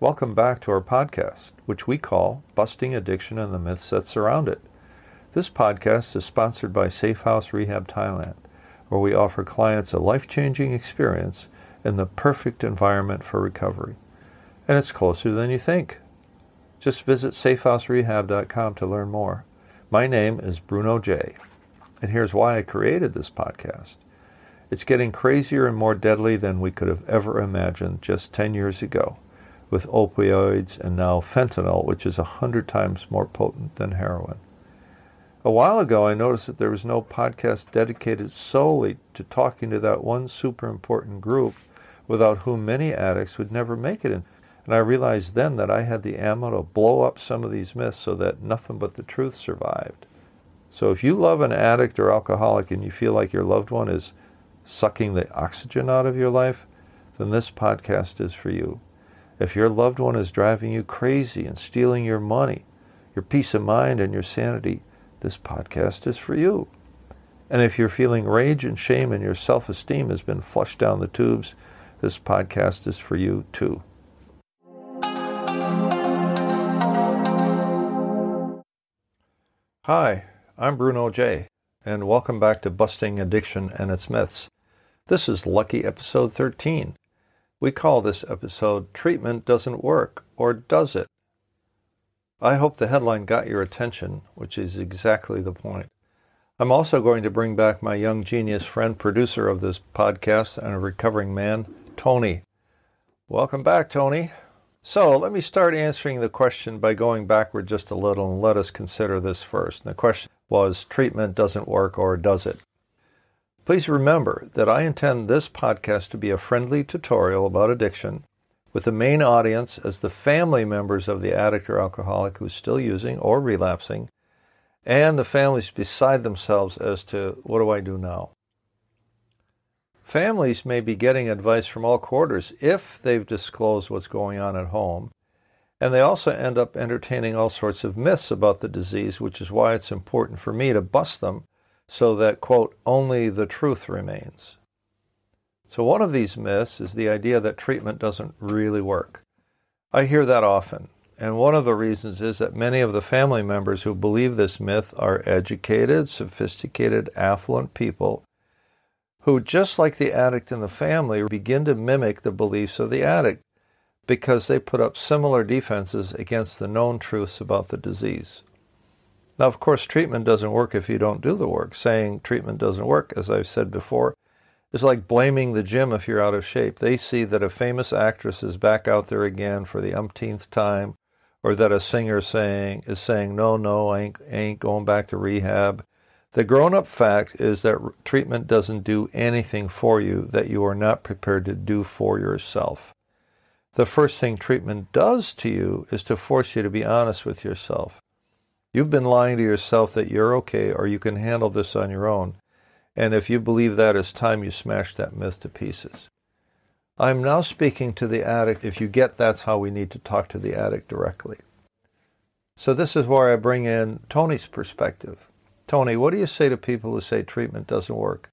Welcome back to our podcast, which we call Busting Addiction and the Myths That Surround It. This podcast is sponsored by Safe House Rehab Thailand, where we offer clients a life-changing experience in the perfect environment for recovery. And it's closer than you think. Just visit safehouserehab.com to learn more. My name is Bruno J. And here's why I created this podcast. It's getting crazier and more deadly than we could have ever imagined just 10 years ago, with opioids and now fentanyl, which is 100 times more potent than heroin. A while ago, I noticed that there was no podcast dedicated solely to talking to that one super important group without whom many addicts would never make it. And I realized then that I had the ammo to blow up some of these myths so that nothing but the truth survived. So if you love an addict or alcoholic and you feel like your loved one is sucking the oxygen out of your life, then this podcast is for you. If your loved one is driving you crazy and stealing your money, your peace of mind and your sanity, this podcast is for you. And if you're feeling rage and shame and your self-esteem has been flushed down the tubes, this podcast is for you too. Hi, I'm Bruno J, and welcome back to Busting Addiction and Its Myths. This is lucky episode 13. We call this episode Treatment Doesn't Work, or Does It? I hope the headline got your attention, which is exactly the point. I'm also going to bring back my young genius friend, producer of this podcast and a recovering man, Tony. Welcome back, Tony. So let me start answering the question by going backward just a little and let us consider this first. And the question was, treatment doesn't work, or does it? Please remember that I intend this podcast to be a friendly tutorial about addiction, with the main audience as the family members of the addict or alcoholic who's still using or relapsing, and the families beside themselves as to, what do I do now? Families may be getting advice from all quarters if they've disclosed what's going on at home, and they also end up entertaining all sorts of myths about the disease, which is why it's important for me to bust them so that, quote, only the truth remains. So one of these myths is the idea that treatment doesn't really work. I hear that often, and one of the reasons is that many of the family members who believe this myth are educated, sophisticated, affluent people who, just like the addict in the family, begin to mimic the beliefs of the addict because they put up similar defenses against the known truths about the disease. Now, of course, treatment doesn't work if you don't do the work. Saying treatment doesn't work, as I've said before, is like blaming the gym if you're out of shape. They see that a famous actress is back out there again for the umpteenth time, or that a singer is saying, no, I ain't going back to rehab. The grown-up fact is that treatment doesn't do anything for you that you are not prepared to do for yourself. The first thing treatment does to you is to force you to be honest with yourself. You've been lying to yourself that you're okay or you can handle this on your own. And if you believe that, it's time you smash that myth to pieces. I'm now speaking to the addict. If you get that's how we need to talk to the addict directly. So this is where I bring in Tony's perspective. Tony, what do you say to people who say treatment doesn't work?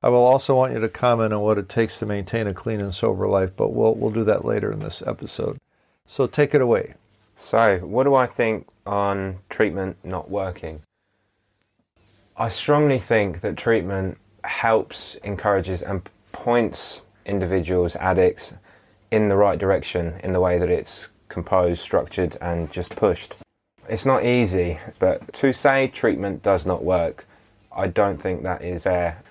I will also want you to comment on what it takes to maintain a clean and sober life, but we'll do that later in this episode. So take it away. So, what do I think on treatment not working? I strongly think that treatment helps, encourages and points individuals, addicts, in the right direction in the way that it's composed, structured and just pushed. It's not easy, but to say treatment does not work, I don't think that is fair.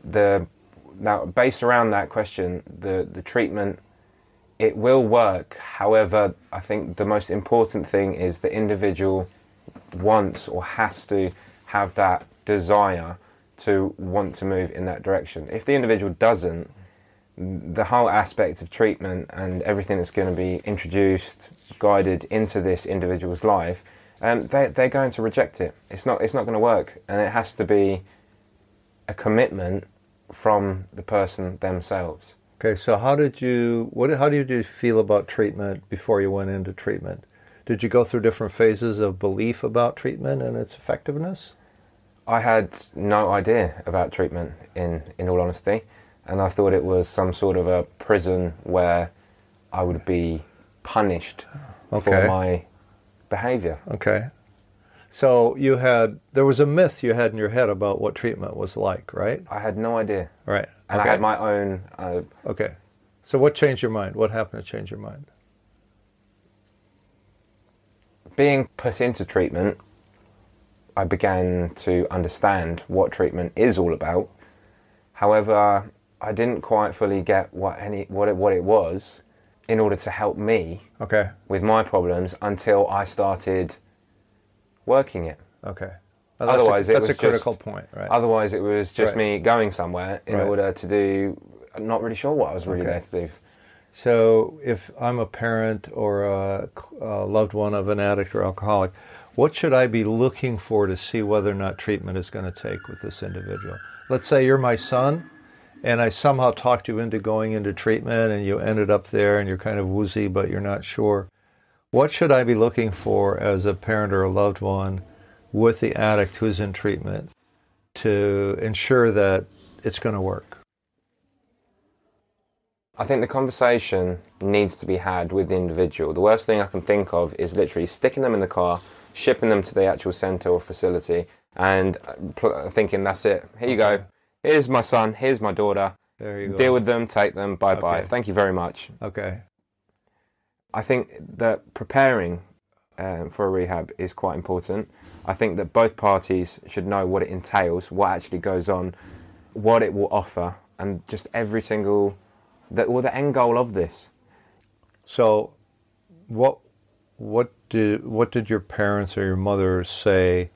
Now, based around that question, the treatment, it will work. However, I think the most important thing is the individual wants or has to have that desire to want to move in that direction. If the individual doesn't, the whole aspect of treatment and everything that's going to be introduced, guided into this individual's life, they're going to reject it. It's not going to work, and it has to be a commitment from the person themselves. Okay, so how did you feel about treatment before you went into treatment? Did you go through different phases of belief about treatment and its effectiveness? I had no idea about treatment, in all honesty, and I thought it was some sort of a prison where I would be punished Okay. for my behaviour. Okay. So there was a myth you had in your head about what treatment was like, right? I had no idea. Right. And okay. I had my own... Okay. So what changed your mind? What happened to change your mind? Being put into treatment, I began to understand what treatment is all about. However, I didn't quite fully get what it was in order to help me with my problems until I started working it. Okay. Otherwise, that's a critical point, right? Otherwise, it was just right. me going somewhere in order to do. I'm not really sure what I was really there to do. So, if I'm a parent or a loved one of an addict or alcoholic, what should I be looking for to see whether or not treatment is going to take with this individual? Let's say you're my son, and I somehow talked you into going into treatment, and you ended up there, and you're kind of woozy, but you're not sure. What should I be looking for as a parent or a loved one with the addict who's in treatment to ensure that it's going to work? I think the conversation needs to be had with the individual. The worst thing I can think of is literally sticking them in the car, shipping them to the actual centre or facility, and thinking, that's it. Here you go. Here's my son. Here's my daughter. There you go. Deal with them. Take them. Bye-bye. Thank you very much. Okay. I think that preparing for a rehab is quite important. I think that both parties should know what it entails, what actually goes on, what it will offer, and just every single... the end goal of this. So, what did your parents or your mother say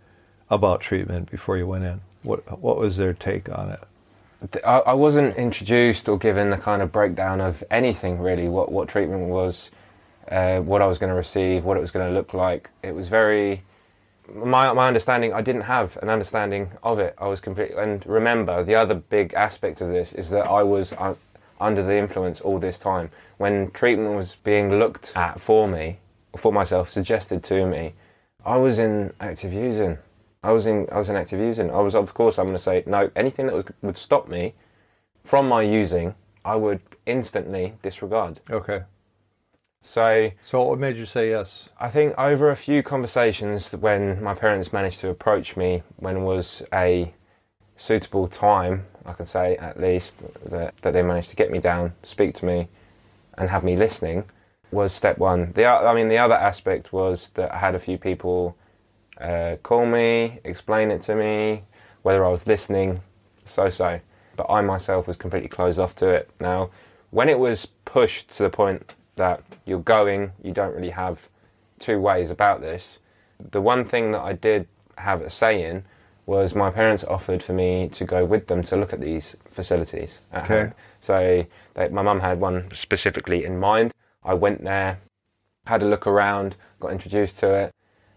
about treatment before you went in? What was their take on it? I wasn't introduced or given a kind of breakdown of anything really. What treatment was, what I was going to receive, what it was going to look like. It was very... My understanding, I didn't have an understanding of it. I was completely... And remember, the other big aspect of this is that I was... under the influence all this time. When treatment was being looked at for me, for myself, suggested to me, I was in active using. I was in active using. I was, of course, I'm going to say, no, anything that would stop me from my using, I would instantly disregard. Okay. So what made you say yes? I think over a few conversations when my parents managed to approach me when it was a suitable time, I can say at least, that they managed to get me down, speak to me, and have me listening, was step one. The other aspect was that I had a few people call me, explain it to me, whether I was listening, so. But I myself was completely closed off to it. Now, when it was pushed to the point that you're going, you don't really have two ways about this, the one thing that I did have a say in was my parents offered for me to go with them to look at these facilities at home. So my mum had one specifically in mind. I went there, had a look around, got introduced to it,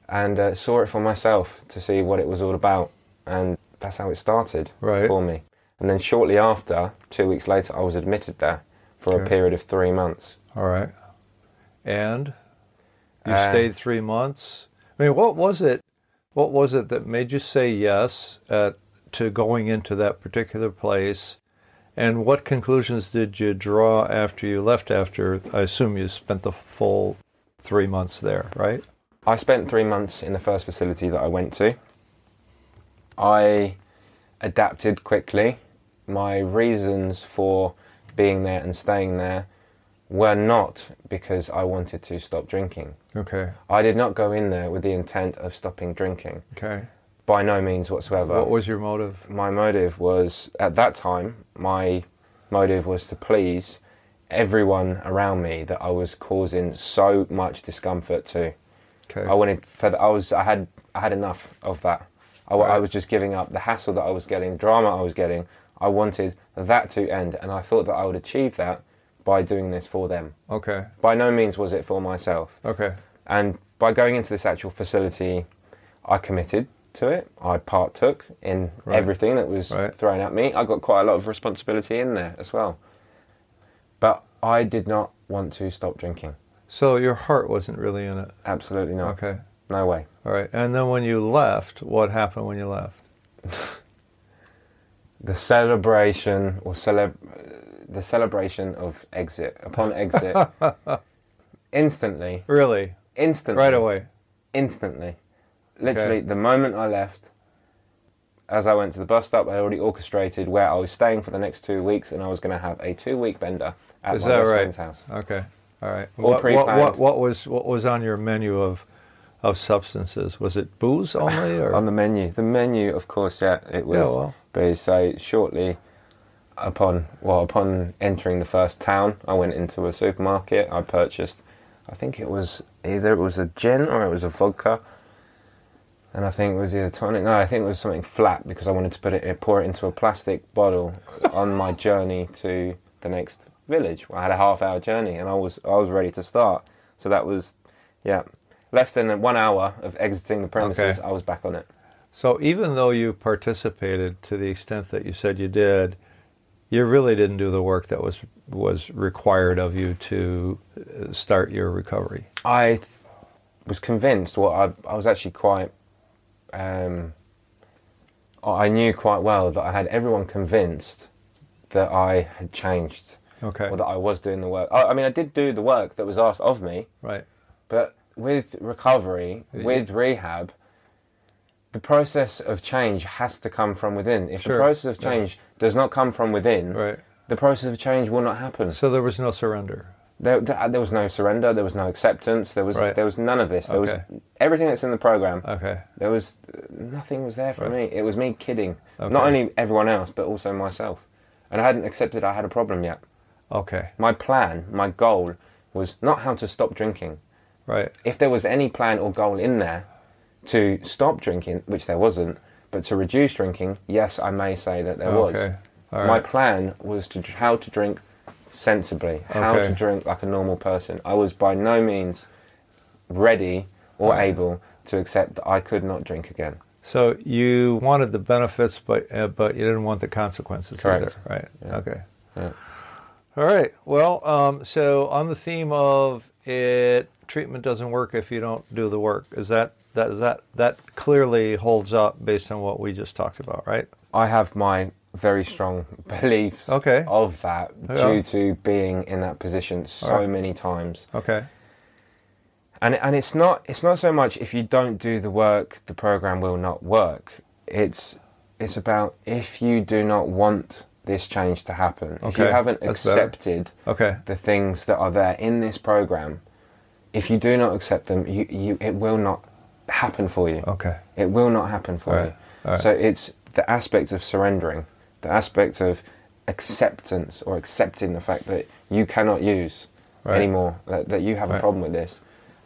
and saw it for myself to see what it was all about. And that's how it started for me. And then shortly after, 2 weeks later, I was admitted there for a period of 3 months. All right. And you stayed 3 months. I mean, what was it that made you say yes to going into that particular place? And what conclusions did you draw after you left after, I assume you spent the full 3 months there, right? I spent 3 months in the first facility that I went to. I adapted quickly. My reasons for being there and staying there were not because I wanted to stop drinking. Okay. I did not go in there with the intent of stopping drinking. Okay. By no means whatsoever. What was your motive? My motive was, at that time, my motive was to please everyone around me that I was causing so much discomfort to. Okay. I had enough of that. I was just giving up the hassle that I was getting, drama I was getting. I wanted that to end, and I thought that I would achieve that by doing this for them. Okay. By no means was it for myself. Okay. And by going into this actual facility, I committed to it. I partook in everything that was thrown at me. I got quite a lot of responsibility in there as well. But I did not want to stop drinking. So your heart wasn't really in it? Absolutely not. Okay. No way. All right. And then when you left, what happened when you left? The celebration of exit. Upon exit, Instantly. Really? Instantly. Right away? Instantly. Literally, the moment I left, as I went to the bus stop, I already orchestrated where I was staying for the next 2 weeks, and I was going to have a 2-week bender at my best friend's house. Okay. All right. All pre-planned. What was on your menu of substances? Was it booze only, or On the menu, of course, yeah, it was booze. So shortly upon entering the first town, I went into a supermarket. I purchased, I think it was either a gin or it was a vodka. And I think it was either tonic. No, I think it was something flat because I wanted to pour it into a plastic bottle on my journey to the next village. I had a half-hour journey, and I was ready to start. So that was, less than 1 hour of exiting the premises. I was back on it. So even though you participated to the extent that you said you did, you really didn't do the work that was required of you to start your recovery. I was convinced. Well, I was actually quite. I knew quite well that I had everyone convinced that I had changed, or that I was doing the work. I mean, I did do the work that was asked of me, right? But with recovery, with rehab, the process of change has to come from within. If the process of change does not come from within, the process of change will not happen. So there was no surrender. There was no surrender. There was no acceptance. There was none of this. There was everything that's in the program. There was nothing was there for me. It was me kidding, not only everyone else but also myself. And I hadn't accepted I had a problem yet. My plan, my goal, was not how to stop drinking. If there was any plan or goal in there to stop drinking, which there wasn't, but to reduce drinking, yes, I may say that there was. My plan was how to drink sensibly, how to drink like a normal person. I was by no means ready or able to accept that I could not drink again. So you wanted the benefits, but you didn't want the consequences either, right? Yeah. Okay. Yeah. All right. Well, so on the theme of treatment doesn't work if you don't do the work. That clearly holds up based on what we just talked about, right? I have my very strong beliefs of that due to being in that position so many times. And it's not so much if you don't do the work, the program will not work. It's about if you do not want this change to happen. If you haven't accepted the things that are there in this program, if you do not accept them, it will not happen for you. It will not happen for you. So it's the aspect of surrendering, the aspect of acceptance or accepting the fact that you cannot use anymore, that you have a problem with this,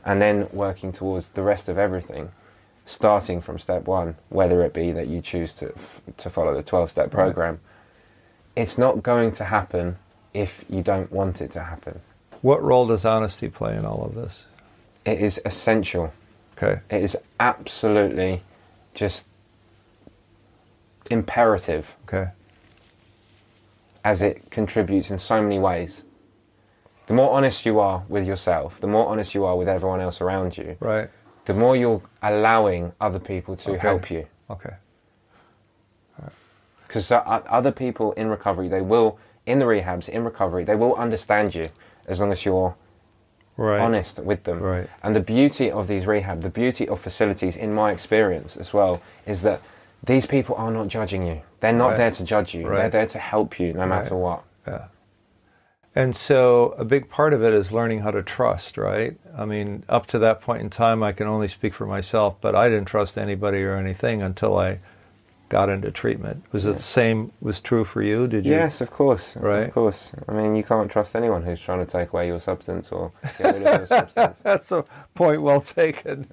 and then working towards the rest of everything, starting from step one, whether it be that you choose to follow the 12-step program. It's not going to happen if you don't want it to happen. What role does honesty play in all of this? It is essential. It is absolutely just imperative. As it contributes in so many ways. The more honest you are with yourself, the more honest you are with everyone else around you, the more you're allowing other people to help you. Because other people in recovery, in the rehabs, in recovery, they will understand you as long as you're honest with them. And the beauty of these rehab, the beauty of facilities, in my experience as well, is that these people are not judging you. They're not there to judge you. They're there to help you no matter what. And so a big part of it is learning how to trust, right? I mean, up to that point in time, I can only speak for myself, but I didn't trust anybody or anything until I got into treatment. Was it the same was true for you? Did you? Yes, of course. Of course. I mean, you can't trust anyone who's trying to take away your substance or get rid of your substance. That's a point well taken.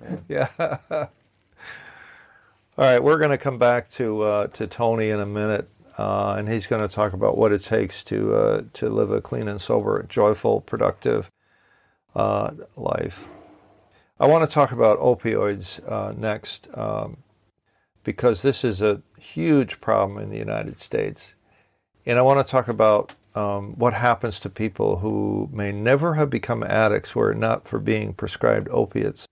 All right, we're going to come back to Tony in a minute, and he's going to talk about what it takes to live a clean and sober, joyful, productive life. I want to talk about opioids next, because this is a huge problem in the United States. And I want to talk about what happens to people who may never have become addicts were it not for being prescribed opiates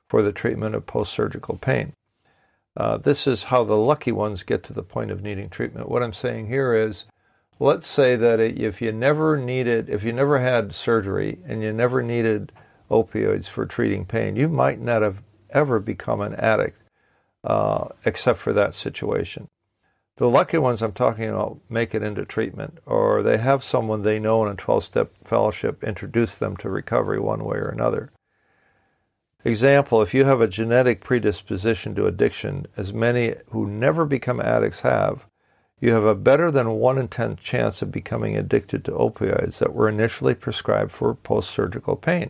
for the treatment of post-surgical pain. This is how the lucky ones get to the point of needing treatment. What I'm saying here is, let's say that if you never had surgery and you never needed opioids for treating pain, you might not have ever become an addict except for that situation. The lucky ones I'm talking about make it into treatment, or they have someone they know in a 12-step fellowship introduce them to recovery one way or another. Example, if you have a genetic predisposition to addiction, as many who never become addicts have, you have a better than 1 in 10 chance of becoming addicted to opioids that were initially prescribed for post-surgical pain.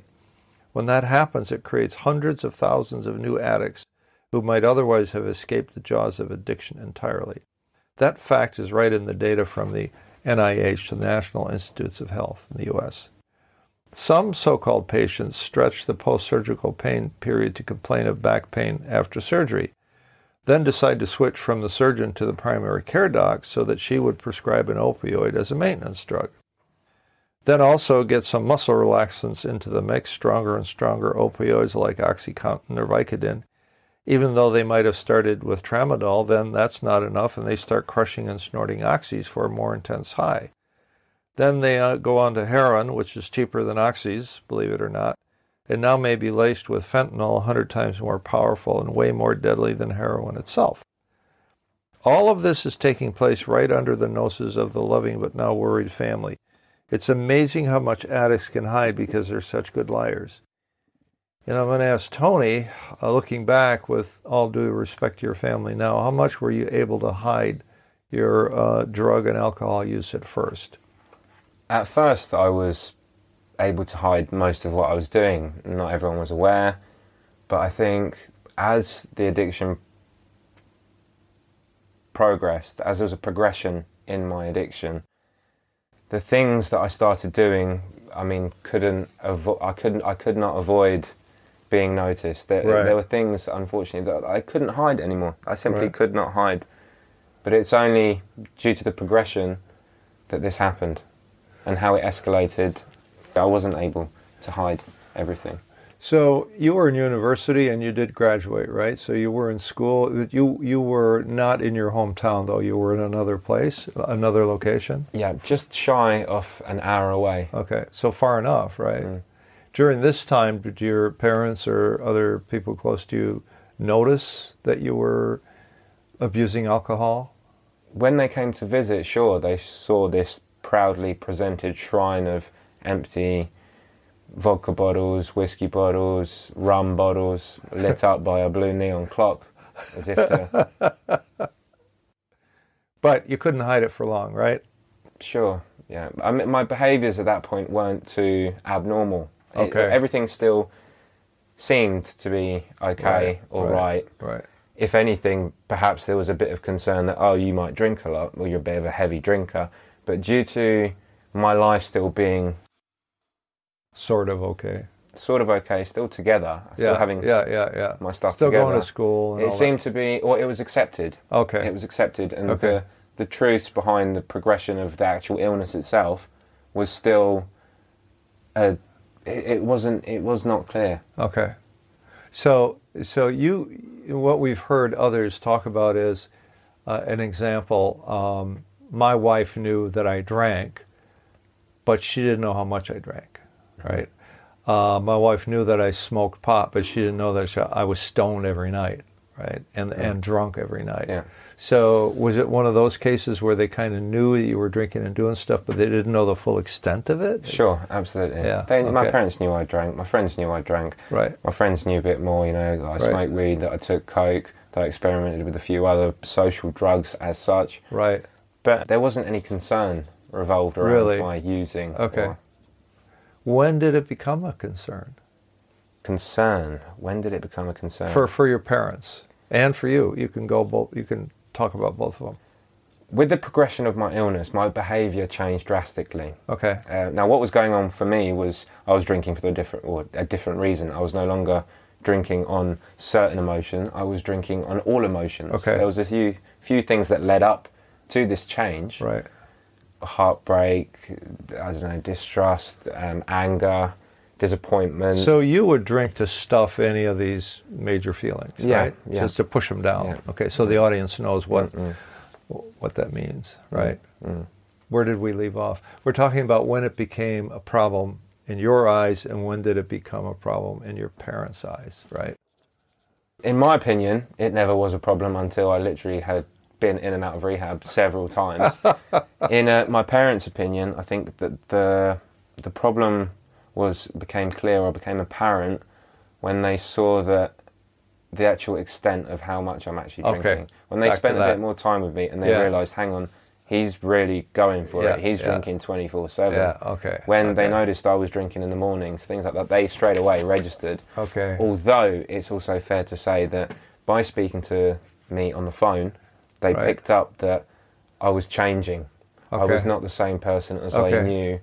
When that happens, it creates hundreds of thousands of new addicts who might otherwise have escaped the jaws of addiction entirely. That fact is right in the data from the NIH, the National Institutes of Health in the U.S. Some so-called patients stretch the post-surgical pain period to complain of back pain after surgery, then decide to switch from the surgeon to the primary care doc so that she would prescribe an opioid as a maintenance drug. Then also get some muscle relaxants into the mix, stronger and stronger opioids like OxyContin or Vicodin. Even though they might have started with tramadol, then that's not enough, and they start crushing and snorting oxys for a more intense high. Then they go on to heroin, which is cheaper than oxys, believe it or not, and now may be laced with fentanyl 100 times more powerful and way more deadly than heroin itself. All of this is taking place right under the noses of the loving but now worried family. It's amazing how much addicts can hide because they're such good liars. And I'm going to ask Tony, looking back with all due respect to your family now, how much were you able to hide your drug and alcohol use at first? At first, I was able to hide most of what I was doing. Not everyone was aware, but I think as the addiction progressed, as there was a progression in my addiction, the things that I started doing, I mean, I could not avoid being noticed. There were things, unfortunately, that I couldn't hide anymore. I simply could not hide. But it's only due to the progression that this happened and how it escalated. I wasn't able to hide everything. So you were in university and you did graduate, right? So you were in school. You were not in your hometown, though. You were in another place, another location? Yeah, just shy of an hour away. Okay, so far enough, right? Mm. During this time, did your parents or other people close to you notice that you were abusing alcohol? When they came to visit, sure, they saw this proudly presented shrine of empty vodka bottles, whiskey bottles, rum bottles, lit up by a blue neon clock, as if to... But you couldn't hide it for long, right? Sure, yeah. I mean, my behaviours at that point weren't too abnormal. Okay. Everything still seemed to be okay or right. Right. If anything, perhaps there was a bit of concern that, oh, you might drink a lot, or you're a bit of a heavy drinker. But due to my life still being sort of okay, still together, still having my stuff still together. Going to school. And it seemed to be, or it was accepted. Okay. It was accepted, and the truths behind the progression of the actual illness itself was still, it was not clear. Okay. So what we've heard others talk about is an example. My wife knew that I drank, but she didn't know how much I drank, right? My wife knew that I smoked pot, but she didn't know that I was stoned every night, right? And drunk every night. Yeah. So was it one of those cases where they kind of knew that you were drinking and doing stuff, but they didn't know the full extent of it? Sure, absolutely. Yeah. My parents knew I drank. My friends knew I drank. Right. My friends knew a bit more, you know, that I smoked weed, that I took coke, that I experimented with a few other social drugs as such. Right. But there wasn't any concern revolved around my using. Okay. When did it become a concern? Concern? When did it become a concern? For your parents and for you. You can go both. You can talk about both of them. With the progression of my illness, my behaviour changed drastically. Okay. Now, what was going on for me was I was drinking for a different reason. I was no longer drinking on certain emotion. I was drinking on all emotions. Okay. There was a few things that led up to this change. Right. Heartbreak, I don't know, distrust, anger, disappointment. So you would drink to stuff any of these major feelings, right? Yeah. Just to push them down. Yeah. Okay, so the audience knows what that means, right? Where did we leave off? We're talking about when it became a problem in your eyes, and when did it become a problem in your parents' eyes, right? In my opinion, it never was a problem until I literally had been in and out of rehab several times. In my parents' opinion, I think that the problem became clear or became apparent when they saw that the actual extent of how much I'm actually drinking. Okay. When they Back spent to a that. bit more time with me and they realised, hang on, he's really going for it. He's drinking 24/7. Yeah, okay. When they noticed I was drinking in the mornings, things like that, they straight away registered. Okay. Although it's also fair to say that by speaking to me on the phone, they picked up that I was changing. I was not the same person as I knew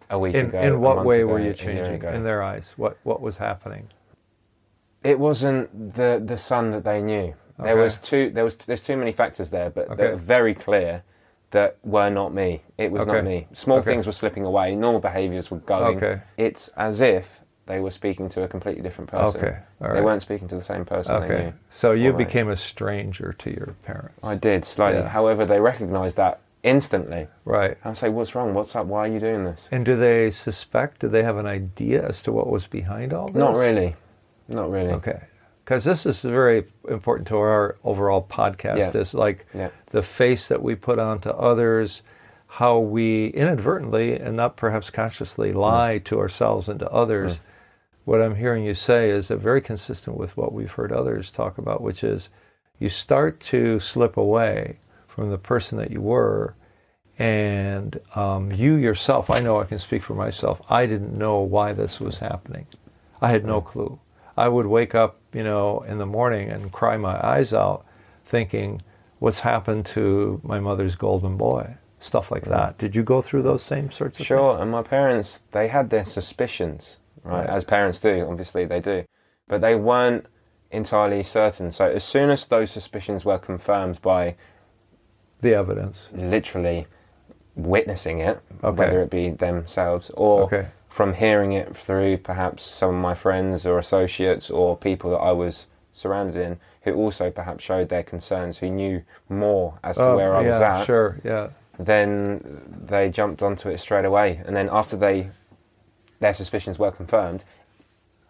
a week ago. In what way ago, were you changing in their eyes? What was happening? It wasn't the son that they knew. There's too many factors there, but they're very clear that were not me. It was not me. Small things were slipping away. Normal behaviours were going. It's as if they were speaking to a completely different person. They weren't speaking to the same person they knew. So you became a stranger to your parents. I did, slightly. However, they recognised that instantly. Right. I say, what's wrong? What's up? Why are you doing this? And do they suspect? Do they have an idea as to what was behind all this? Not really. Not really. Okay. Because this is very important to our overall podcast. Is like the face that we put onto others, how we inadvertently and not perhaps consciously lie to ourselves and to others. What I'm hearing you say is very consistent with what we've heard others talk about, which is you start to slip away from the person that you were, and you yourself, I know I can speak for myself, I didn't know why this was happening. I had no clue. I would wake up, in the morning and cry my eyes out thinking, what's happened to my mother's golden boy? Stuff like that. Did you go through those same sorts of things? Sure, and my parents, they had their suspicions, right? As parents do, obviously they do. But they weren't entirely certain. So as soon as those suspicions were confirmed by the evidence, literally witnessing it, whether it be themselves or from hearing it through perhaps some of my friends or associates or people that I was surrounded in who also perhaps showed their concerns, who knew more as to where I was at, then they jumped onto it straight away. And then after their suspicions were confirmed,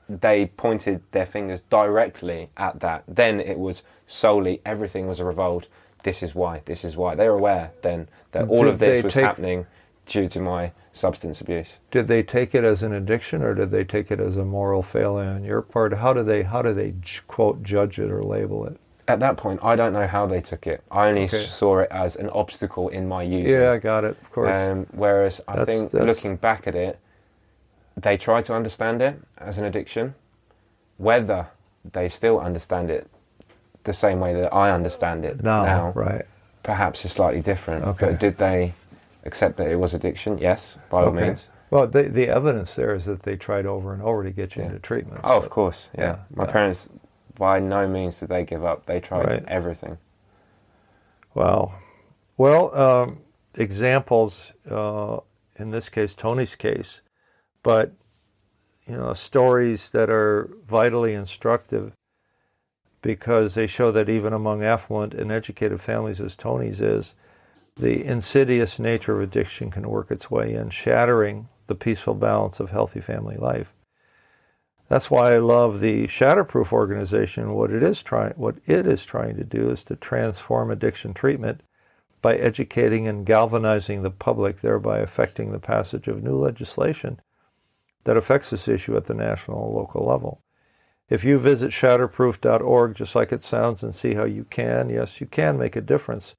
they pointed their fingers directly at that. Then it was solely, everything was revolved. This is why. They were aware then that all of this was happening due to my substance abuse. Did they take it as an addiction, or did they take it as a moral failure on your part? How do they quote judge it or label it? At that point, I don't know how they took it. I only saw it as an obstacle in my using. Yeah, I got it. Of course. Whereas I think looking back at it, they try to understand it as an addiction. Whether they still understand it the same way that I understand it now, perhaps is slightly different. But did they accept that it was addiction? Yes, by all means. Well, the evidence there is that they tried over and over to get you into treatment. Oh, of course, My parents, by no means did they give up. They tried everything. Wow. Well, examples, in this case, Tony's case, but, stories that are vitally instructive because they show that even among affluent and educated families as Tony's is, the insidious nature of addiction can work its way in, shattering the peaceful balance of healthy family life. That's why I love the Shatterproof organization. What it is trying to do is to transform addiction treatment by educating and galvanizing the public, thereby affecting the passage of new legislation that affects this issue at the national and local level. If you visit shatterproof.org, just like it sounds, and see how you can make a difference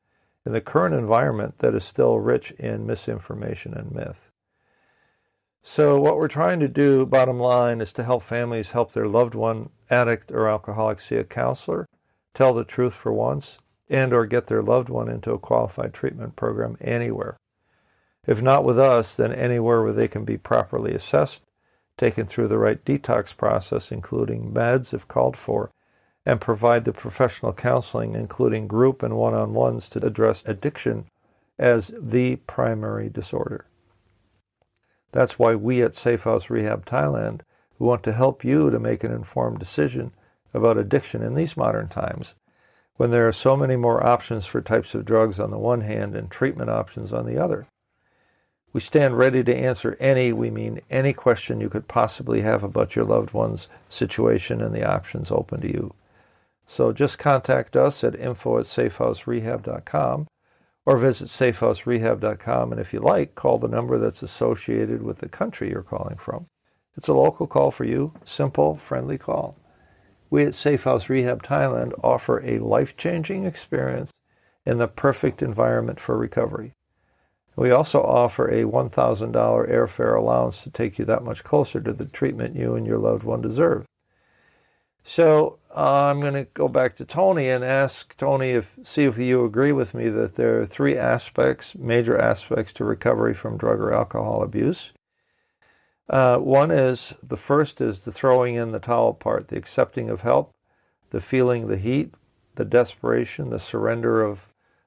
in the current environment that is still rich in misinformation and myth. So what we're trying to do, bottom line, is to help families help their loved one, addict or alcoholic, see a counselor, tell the truth for once, and or get their loved one into a qualified treatment program anywhere. If not with us, then anywhere where they can be properly assessed, taken through the right detox process, including meds if called for, and provide the professional counseling, including group and one-on-ones, to address addiction as the primary disorder. That's why we at Safe House Rehab Thailand want to help you to make an informed decision about addiction in these modern times, when there are so many more options for types of drugs on the one hand and treatment options on the other. We stand ready to answer we mean any question you could possibly have about your loved one's situation, and the options open to you. So just contact us at info@safehouserehab.com or visit safehouserehab.com, and if you like, call the number that's associated with the country you're calling from. It's a local call for you, simple, friendly call. We at Safe House Rehab Thailand offer a life-changing experience in the perfect environment for recovery. We also offer a $1,000 airfare allowance to take you that much closer to the treatment you and your loved one deserve. So I'm going to go back to Tony and ask Tony see if you agree with me that there are three major aspects to recovery from drug or alcohol abuse. The first is the throwing in the towel part, the accepting of help, the feeling the heat, the desperation, the surrender of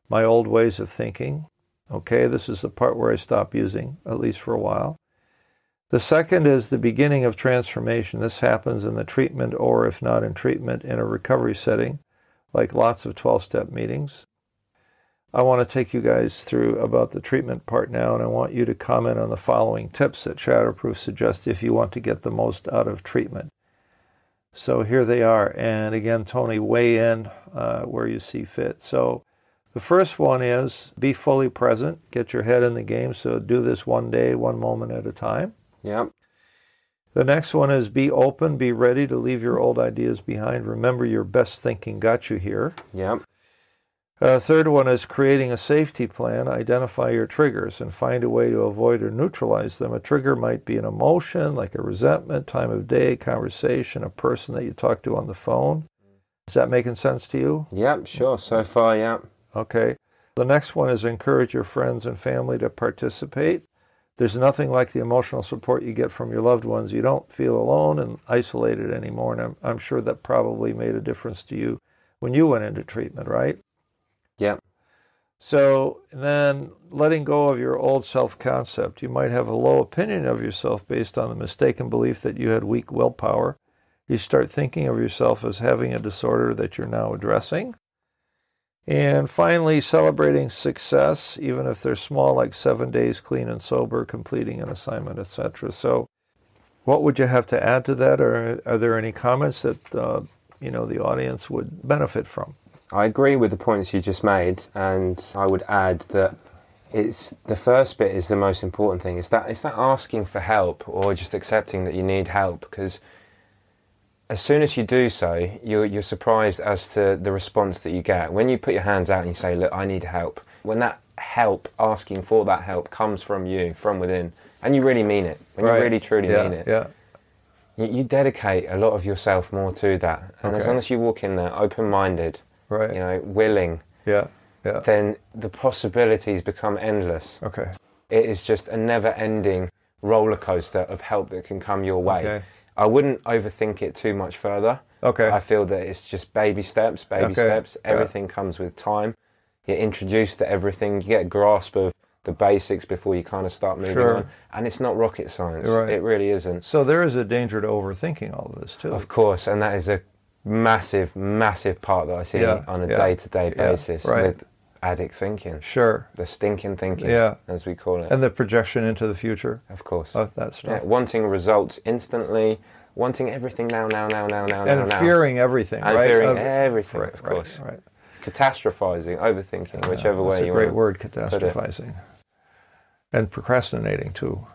my old ways of thinking. Okay, this is the part where I stop using, at least for a while. The second is the beginning of transformation. This happens in the treatment, or if not in treatment, in a recovery setting, like lots of 12-step meetings. I want to take you guys through about the treatment part now, and I want you to comment on the following tips that Shatterproof suggests if you want to get the most out of treatment. So here they are. And again, Tony, weigh in where you see fit. So the first one is be fully present. Get your head in the game. So do this one day, one moment at a time. Yep. The next one is be open, be ready to leave your old ideas behind. Remember, your best thinking got you here. Yep. Third one is creating a safety plan. Identify your triggers and find a way to avoid or neutralize them. A trigger might be an emotion, like a resentment, time of day, conversation, a person that you talk to on the phone. Is that making sense to you? Yep, sure. So far, yep. Okay. The next one is encourage your friends and family to participate. There's nothing like the emotional support you get from your loved ones. You don't feel alone and isolated anymore, and I'm sure that probably made a difference to you when you went into treatment, right? Yep. So then letting go of your old self-concept. You might have a low opinion of yourself based on the mistaken belief that you had weak willpower. You start thinking of yourself as having a disorder that you're now addressing. And finally, celebrating success, even if they're small, like 7 days clean and sober, completing an assignment, etc. So what would you have to add to that? Or are there any comments that the audience would benefit from? I agree with the points you just made, and I would add that it's the first bit is the most important thing. It's that asking for help or just accepting that you need help, because as soon as you do so, you're surprised as to the response that you get. When you put your hands out and you say, look, I need help, when that help, asking for that help, comes from you, from within, and you really mean it, when you really truly mean it, you dedicate a lot of yourself more to that. And as long as you walk in there open-minded, willing, then the possibilities become endless. Okay. It is just a never-ending roller coaster of help that can come your way. Okay. I wouldn't overthink it too much further. Okay. I feel that it's just baby steps. Everything comes with time. You're introduced to everything. You get a grasp of the basics before you kind of start moving on. And it's not rocket science. Right. It really isn't. So there is a danger to overthinking all of this too. Of course, and that is a massive part that I see on a day-to-day basis with addict thinking. Sure. The stinking thinking, as we call it. And the projection into the future. Of course. Of that stuff. Yeah, wanting results instantly, wanting everything now. And fearing everything, and right? Fearing everything, of course. Right. Catastrophizing, overthinking, whichever way you want. That's a great word, catastrophizing. And procrastinating, too.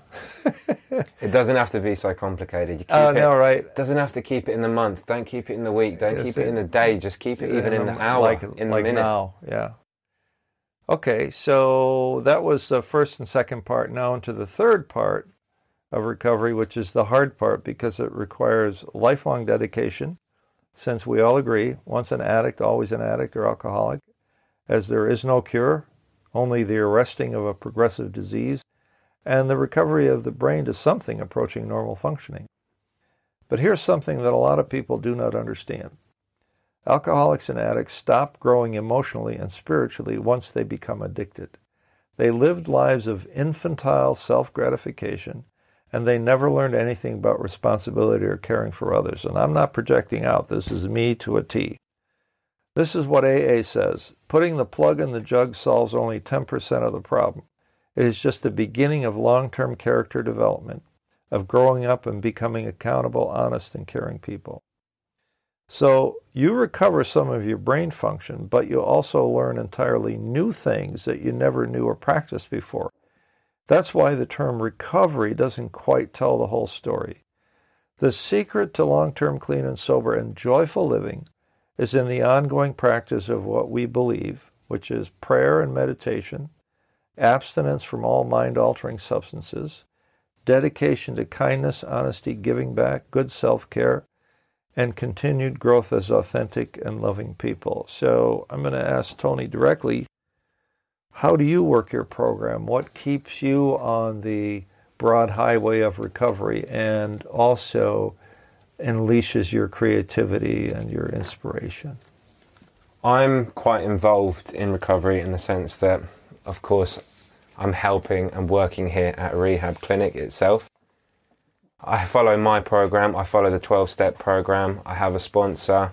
It doesn't have to be so complicated. You keep it doesn't have to keep it in the month. Don't keep it in the week. Don't keep it in the day. Just keep it even in the hour, in the minute. Now, Okay, so that was the first and second part. Now into the third part of recovery, which is the hard part because it requires lifelong dedication, since we all agree, once an addict, always an addict or alcoholic, as there is no cure, only the arresting of a progressive disease, and the recovery of the brain to something approaching normal functioning. But here's something that a lot of people do not understand. Alcoholics and addicts stop growing emotionally and spiritually once they become addicted. They lived lives of infantile self-gratification, and they never learned anything about responsibility or caring for others. And I'm not projecting out. This is me to a T. This is what AA says. Putting the plug in the jug solves only 10% of the problem. It is just the beginning of long-term character development, of growing up and becoming accountable, honest, and caring people. So you recover some of your brain function, but you also learn entirely new things that you never knew or practiced before. That's why the term recovery doesn't quite tell the whole story. The secret to long-term clean and sober and joyful living is in the ongoing practice of what we believe, which is prayer and meditation, abstinence from all mind-altering substances, dedication to kindness, honesty, giving back, good self-care, and continued growth as authentic and loving people. So I'm going to ask Tony directly, how do you work your program? What keeps you on the broad highway of recovery and also unleashes your creativity and your inspiration? I'm quite involved in recovery in the sense that, of course, I'm helping and working here at a rehab clinic itself. I follow my program, I follow the 12-step program, I have a sponsor,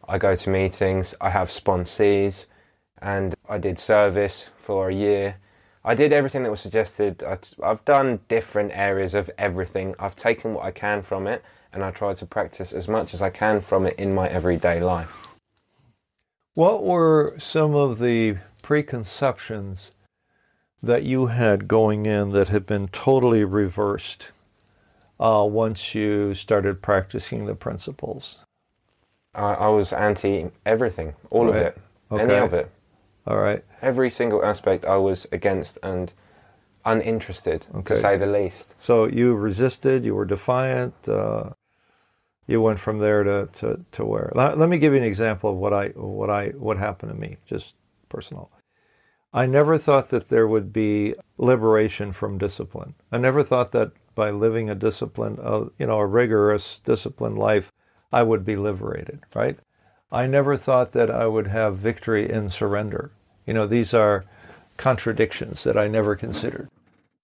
I go to meetings, I have sponsees, and I did service for a year. I did everything that was suggested. I've done different areas of everything. I've taken what I can from it, and I try to practice as much as I can from it in my everyday life. What were some of the preconceptions that you had going in that had been totally reversed once you started practicing the principles? I was anti everything, all of it, any of it. All right. Every single aspect I was against and uninterested, to say the least. So you resisted, you were defiant, you went from there to where? Let me give you an example of what happened to me, just personal. I never thought that there would be liberation from discipline. I never thought that by living a disciplined, a rigorous, disciplined life, I would be liberated, right? I never thought that I would have victory in surrender. These are contradictions that I never considered.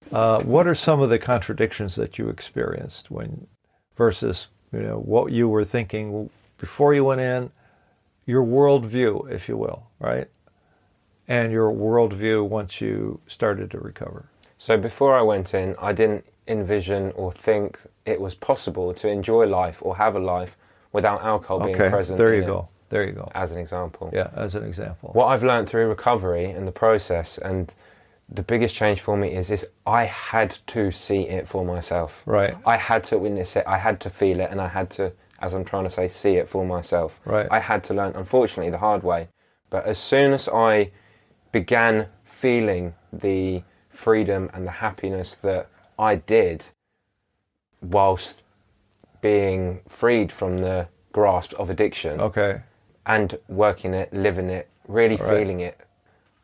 What are some of the contradictions that you experienced versus what you were thinking before you went in, your worldview, if you will, right? And your worldview once you started to recover? So before I went in, I didn't envision or think it was possible to enjoy life or have a life without alcohol being present. There you go. There you go. As an example. Yeah, as an example. What I've learned through recovery and the process, and the biggest change for me is I had to see it for myself. Right. I had to witness it. I had to feel it, and I had to, as I'm trying to say, see it for myself. Right. I had to learn, unfortunately, the hard way. But as soon as I began feeling the freedom and the happiness that I did whilst being freed from the grasp of addiction, and working it, living it, really feeling it,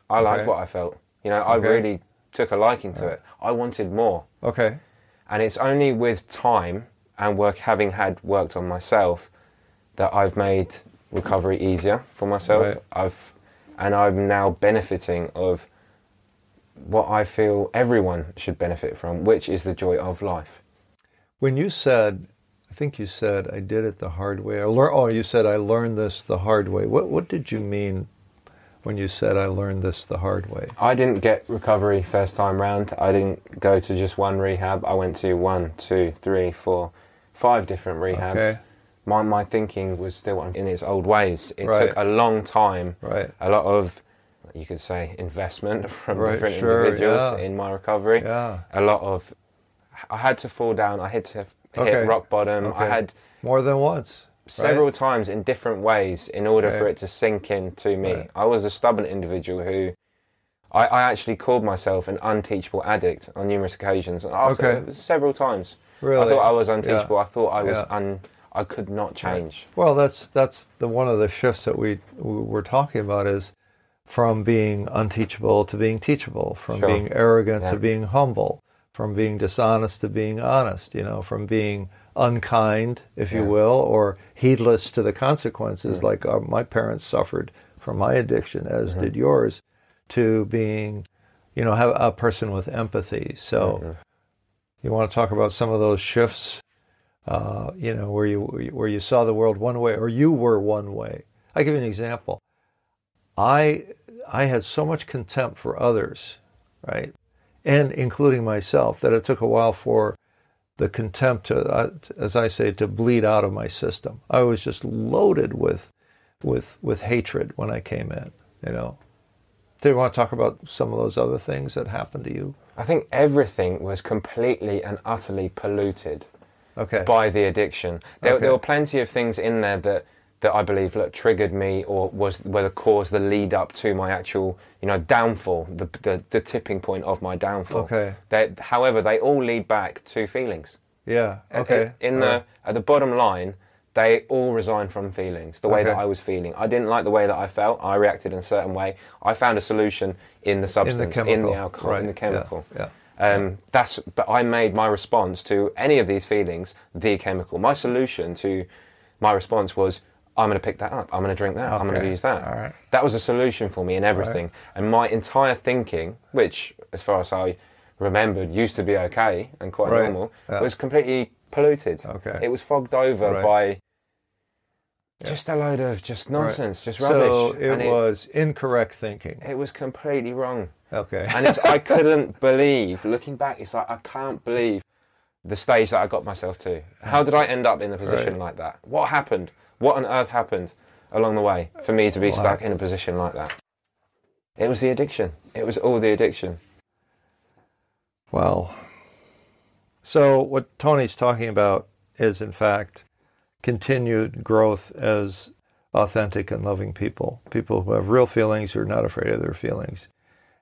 I liked what I felt. I really took a liking to it. I wanted more. And it's only with time and having worked on myself that I've made recovery easier for myself. I'm now benefiting of what I feel everyone should benefit from, which is the joy of life. When you said, I think you said, I did it the hard way. You said, I learned this the hard way. What did you mean when you said, I learned this the hard way? I didn't get recovery first time round. I didn't go to just one rehab. I went to 1, 2, 3, 4, 5 different rehabs. My thinking was still in its old ways. It took a long time, a lot of, you could say, investment from different individuals in my recovery. A lot of, I had to fall down, I had to hit rock bottom. I had more than once. Several times in different ways in order for it to sink in to me. I was a stubborn individual who, I actually called myself an unteachable addict on numerous occasions. Several times. Really? I thought I was unteachable. I thought I was I could not change. Well, that's one of the shifts that we're talking about, is from being unteachable to being teachable, from being arrogant to being humble, from being dishonest to being honest, from being unkind, if you will, or heedless to the consequences, like my parents suffered from my addiction, as did yours, to being, have a person with empathy. So you want to talk about some of those shifts, where you saw the world one way, or you were one way. I give you an example. I had so much contempt for others, right? and including myself, that it took a while for the contempt to, as I say, to bleed out of my system. I was just loaded with hatred when I came in, you know. Do you want to talk about some of those other things that happened to you? I think everything was completely and utterly polluted Okay. by the addiction. There were plenty of things in there that I believe triggered me, or were the cause, the lead up to my actual, downfall, the tipping point of my downfall. Okay. However, they all lead back to feelings. Yeah. Okay. At the bottom line, they all resign from feelings, the way that I was feeling. I didn't like the way that I felt. I reacted in a certain way. I found a solution in the substance, in the alcohol, right. in the chemical. Yeah. But I made my response to any of these feelings the chemical. My solution to my response was, I'm going to pick that up. I'm going to drink that. I'm going to use that. All right. That was a solution for me in everything. Right. And my entire thinking, which, as far as I remembered, used to be okay and quite normal, was completely polluted. Okay. It was fogged over by just a load of just nonsense, just rubbish. So it was incorrect thinking. It was completely wrong. Okay. And I couldn't believe, looking back, it's like I can't believe the stage that I got myself to. How did I end up in a position like that? What happened? What on earth happened along the way for me to be stuck in a position like that? It was the addiction. It was all the addiction. Well, so what Tony's talking about is, in fact, continued growth as authentic and loving people who have real feelings, who are not afraid of their feelings,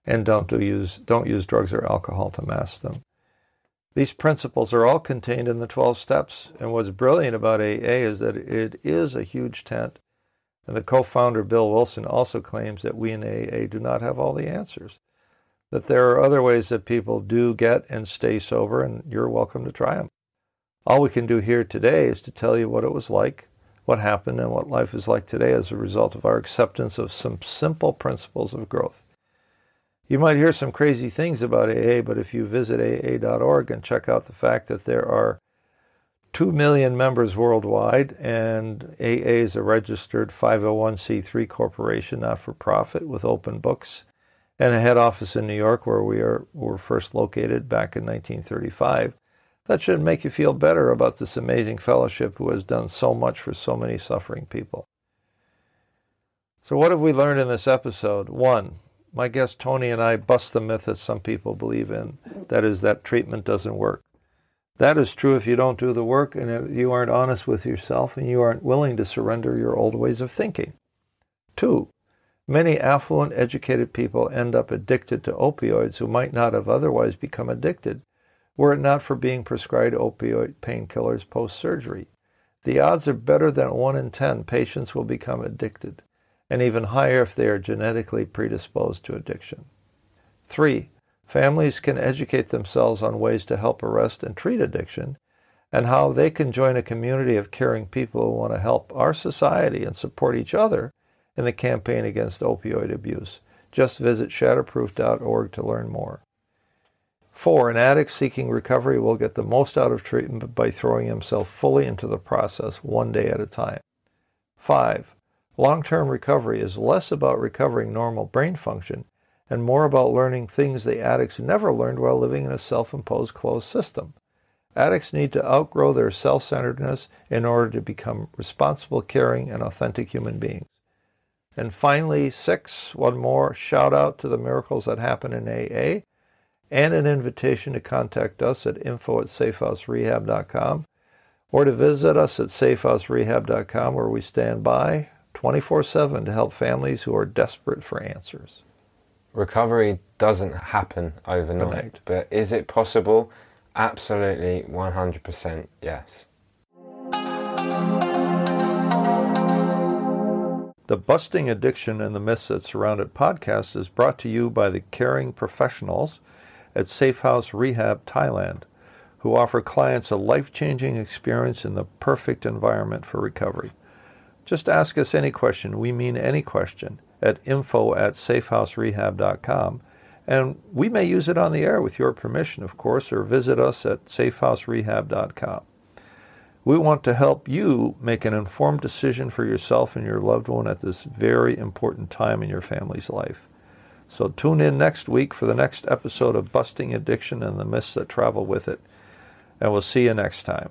and don't use drugs or alcohol to mask them. These principles are all contained in the 12 steps, and what's brilliant about AA is that it is a huge tent, and the co-founder Bill Wilson also claims that we in AA do not have all the answers, that there are other ways that people do get and stay sober, and you're welcome to try them. All we can do here today is to tell you what it was like, what happened, and what life is like today as a result of our acceptance of some simple principles of growth. You might hear some crazy things about AA, but if you visit AA.org and check out the fact that there are 2 million members worldwide, and AA is a registered 501c3 corporation, not-for-profit, with open books, and a head office in New York where we were first located back in 1935, that should make you feel better about this amazing fellowship who has done so much for so many suffering people. So what have we learned in this episode? 1, my guest Tony and I bust the myth that some people believe in, that is, that treatment doesn't work. That is true if you don't do the work and if you aren't honest with yourself and you aren't willing to surrender your old ways of thinking. 2, many affluent, educated people end up addicted to opioids who might not have otherwise become addicted were it not for being prescribed opioid painkillers post-surgery. The odds are better than 1 in 10 patients will become addicted, and even higher if they are genetically predisposed to addiction. 3, families can educate themselves on ways to help arrest and treat addiction, and how they can join a community of caring people who want to help our society and support each other in the campaign against opioid abuse. Just visit shatterproof.org to learn more. 4, an addict seeking recovery will get the most out of treatment by throwing himself fully into the process, one day at a time. 5, long-term recovery is less about recovering normal brain function and more about learning things the addicts never learned while living in a self-imposed closed system. Addicts need to outgrow their self-centeredness in order to become responsible, caring, and authentic human beings. And finally, 6, one more, shout out to the miracles that happen in AA, and an invitation to contact us at info@safehouserehab.com or to visit us at safehouserehab.com, where we stand by 24/7 to help families who are desperate for answers. Recovery doesn't happen overnight, but is it possible? Absolutely, 100% yes. The Busting Addiction and the Myths That Surround It podcast is brought to you by the caring professionals at Safe House Rehab Thailand, who offer clients a life-changing experience in the perfect environment for recovery. Just ask us any question, we mean any question, at info@safehouserehab.com, and we may use it on the air with your permission, of course, or visit us at safehouserehab.com. We want to help you make an informed decision for yourself and your loved one at this very important time in your family's life. So tune in next week for the next episode of Busting Addiction and the Myths That Travel with It. And we'll see you next time.